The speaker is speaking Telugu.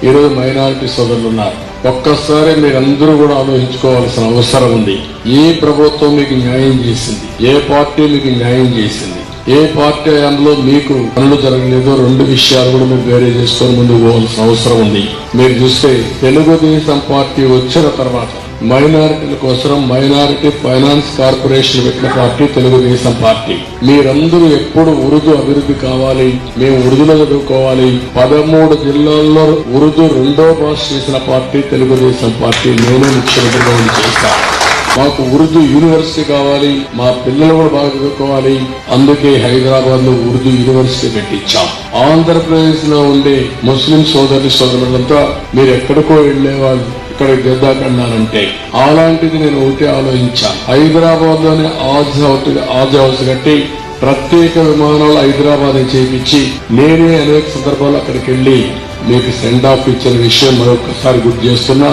ఈరోజు మైనారిటీ సోదరులు ఉన్నారు. ఒక్కసారి మీరందరూ కూడా ఆలోచించుకోవాల్సిన అవసరం ఉంది. ఏ ప్రభుత్వం మీకు న్యాయం చేసింది? ఏ పార్టీ మీకు న్యాయం చేసింది? ఏ పార్టీ హయాంలో మీకు పనులు జరగలేదో రెండు విషయాలు కూడా మీరు వేరే చేసుకొని ముందుకు పోవాల్సిన అవసరం ఉంది. మీరు చూస్తే తెలుగుదేశం పార్టీ వచ్చిన తర్వాత మైనారిటీల కోసం మైనారిటీ ఫైనాన్స్ కార్పొరేషన్ పెట్టిన పార్టీ తెలుగుదేశం పార్టీ. మీరందరూ ఎప్పుడు ఉర్దూ అభివృద్ధి కావాలి, మేము ఉర్దూలో చదువుకోవాలి. 13 జిల్లాల్లో ఉర్దూ రెండో భాష చేసిన పార్టీ తెలుగుదేశం పార్టీ. నేనే ముఖ్యమంత్రిగా చేస్తాను. మాకు ఉర్దూ యూనివర్సిటీ కావాలి, మా పిల్లలు కూడా బాగా చదువుకోవాలి. అందుకే హైదరాబాద్ లో ఉర్దూ యూనివర్సిటీ పెట్టించాం. ఆంధ్రప్రదేశ్ లో ఉండే ముస్లిం సోదరులంతా మీరు ఎక్కడికో వెళ్లేవాళ్ళు ఇక్కడ గద్దాకన్నారంటే అలాంటిది నేను ఒకటి ఆలోచించాను. హైదరాబాద్ లోనే ఆజ్ హౌస్ కట్టి ప్రత్యేక విమానాలు హైదరాబాద్ చేయించి నేనే అనేక సందర్భాలు అక్కడికి వెళ్లి మీకు సెండ్ ఆఫ్ ఇచ్చిన విషయం మరొకసారి గుర్తు చేస్తున్నా.